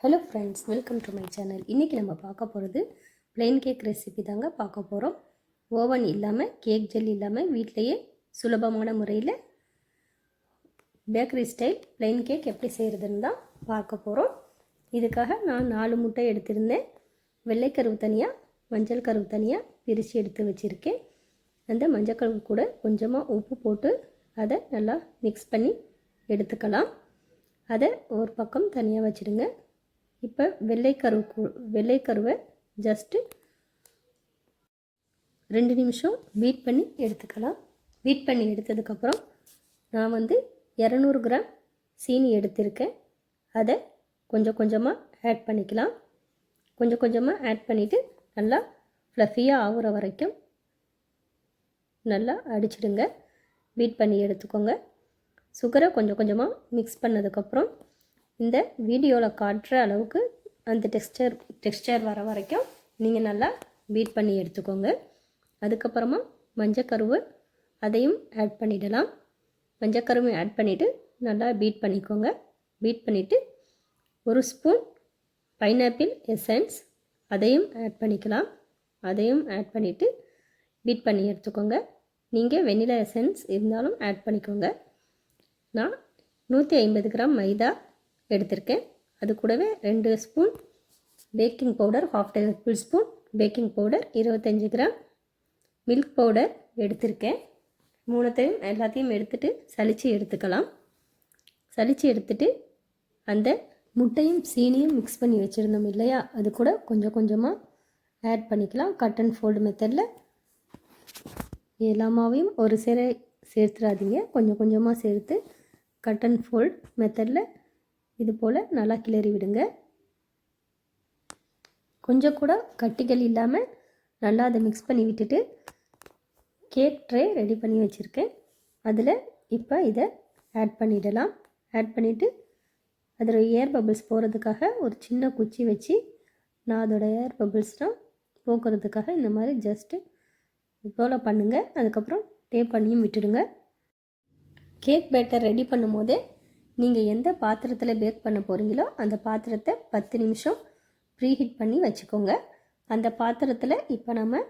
Hello friends, welcome to my channel. இன்றைக்கி நம்ம பார்க்க போகிறது ப்ளைன் கேக் ரெசிபி தாங்க பார்க்க போகிறோம். ஓவன் இல்லாமல், கேக் ஜெல் இல்லாமல் வீட்டிலையே சுலபமான முறையில் பேக்கரி ஸ்டைல் ப்ளைன் கேக் எப்படி செய்கிறதுன்னு தான் பார்க்க போகிறோம். இதுக்காக நான் 4 முட்டை எடுத்திருந்தேன். வெள்ளைக்கருவு தனியாக, மஞ்சள் கருவு தனியாக பிரித்து எடுத்து வச்சுருக்கேன். அந்த மஞ்சள் கருவு கூட கொஞ்சமாக உப்பு போட்டு அதை நல்லா மிக்ஸ் பண்ணி எடுத்துக்கலாம். அதை ஒரு பக்கம் தனியாக வச்சுடுங்க. இப்போ வெள்ளைக்கருவை ஜஸ்ட்டு 2 நிமிஷம் பீட் பண்ணி எடுத்துக்கலாம். பீட் பண்ணி எடுத்ததுக்கப்புறம் நான் 200 கிராம் சீனி எடுத்திருக்கேன். அதை கொஞ்சம் கொஞ்சமாக ஆட் பண்ணிக்கலாம். கொஞ்சம் கொஞ்சமாக ஆட் பண்ணிவிட்டு நல்லா ஃப்ளஃபியாக ஆகுற வரைக்கும் நல்லா அடிச்சிடுங்க. பீட் பண்ணி எடுத்துக்கோங்க. சுகரை கொஞ்சம் கொஞ்சமாக மிக்ஸ் பண்ணதுக்கப்புறம் இந்த வீடியோவில் காட்டுற அளவுக்கு அந்த டெக்ஸ்டர் வர வரைக்கும் நீங்கள் நல்லா பீட் பண்ணி எடுத்துக்கோங்க. அதுக்கப்புறமா மஞ்சக்கருவு அதையும் ஆட் பண்ணிடலாம். மஞ்சக்கருவை ஆட் பண்ணிவிட்டு நல்லா பீட் பண்ணிக்கோங்க. பீட் பண்ணிவிட்டு 1 ஸ்பூன் பைனாப்பிள் எசன்ஸ் அதையும் ஆட் பண்ணிக்கலாம். அதையும் ஆட் பண்ணிவிட்டு பீட் பண்ணி எடுத்துக்கோங்க. நீங்கள் வெண்ணிலா எசன்ஸ் இருந்தாலும் ஆட் பண்ணிக்கோங்க. நான் 150 கிராம் மைதா எடுத்திருக்கேன். அது கூடவே 2 spoon baking powder, 1/2 table spoon baking powder, 25 gram milk powder எடுத்திருக்கேன். எல்லாத்தையும் எடுத்துகிட்டு சலித்து எடுத்துக்கலாம். சலித்து எடுத்துட்டு அந்த முட்டையும் சீனியும் மிக்ஸ் பண்ணி வச்சுருந்தோம் இல்லையா, அது கூட கொஞ்சம் கொஞ்சமாக ஆட் பண்ணிக்கலாம். கட் அண்ட் ஃபோல்டு மெத்தடில் எல்லா மாவையும் ஒரு சேர சேர்த்துடாதீங்க. கொஞ்சம் கொஞ்சமாக சேர்த்து கட் அண்ட் ஃபோல்ட் மெத்தடில் இது போல் நல்லா கிளறி விடுங்க. கொஞ்சம் கூட கட்டிகள் இல்லாமல் நல்லா அதை மிக்ஸ் பண்ணி விட்டுட்டு கேக் ட்ரே ரெடி பண்ணி வச்சுருக்கேன். அதில் இப்போ இதை ஆட் பண்ணிடலாம். ஆட் பண்ணிவிட்டு அதில் ஏர் பபிள்ஸ் போகிறதுக்காக ஒரு சின்ன குச்சி வச்சு நான் அதோடய ஏர் பபிள்ஸ்லாம் போக்குறதுக்காக இந்த மாதிரி ஜஸ்ட்டு இது போல் பண்ணுங்கள். அதுக்கப்புறம் டேப் பண்ணியும் விட்டுடுங்க. கேக் பேட்டர் ரெடி பண்ணும் போதே நீங்கள் எந்த பாத்திரத்தில் பேக் பண்ண போகிறீங்களோ அந்த பாத்திரத்தை 10 நிமிஷம் ப்ரீஹீட் பண்ணி வச்சுக்கோங்க. அந்த பாத்திரத்தில் இப்போ நம்ம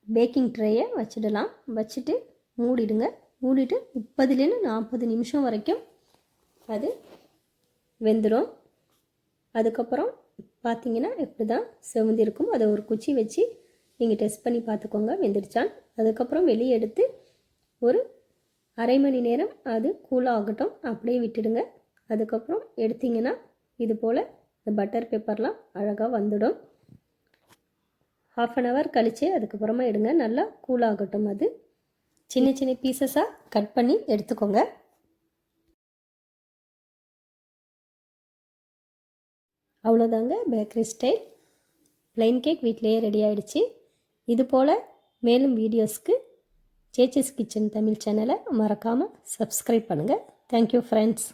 பேக்கிங் ட்ரேயை வச்சிடலாம். வச்சுட்டு மூடிடுங்க. மூடிட்டு 30லேருந்து 40 நிமிஷம் வரைக்கும் அது வெந்துடும். அதுக்கப்புறம் பார்த்தீங்கன்னா இப்படி தான் செவந்திருக்கும். அதை ஒரு குச்சி வச்சு நீங்கள் டெஸ்ட் பண்ணி பார்த்துக்கோங்க வெந்துடுச்சான். அதுக்கப்புறம் வெளியே எடுத்து ஒரு அரை மணி நேரம் அது கூலாகட்டும், அப்படியே விட்டுடுங்க. அதுக்கப்புறம் எடுத்திங்கன்னா இது போல் இந்த பட்டர் பேப்பர்லாம் அழகாக வந்துடும். 1/2 ஹவர் கழித்து அதுக்கப்புறமா எடுங்க. நல்லா கூலாகட்டும். அது சின்ன சின்ன பீசஸாக கட் பண்ணி எடுத்துக்கோங்க. அவ்வளோதாங்க, பேக்கரி ஸ்டைல் ப்ளைன் கேக் வீட்டிலேயே ரெடி ஆகிடுச்சு. இது போல் மேலும் வீடியோஸ்க்கு சேச்சஸ் கிச்சன் தமிழ் சேனலை மறக்காமல் சப்ஸ்கிரைப் பண்ணுங்கள். Thank you friends.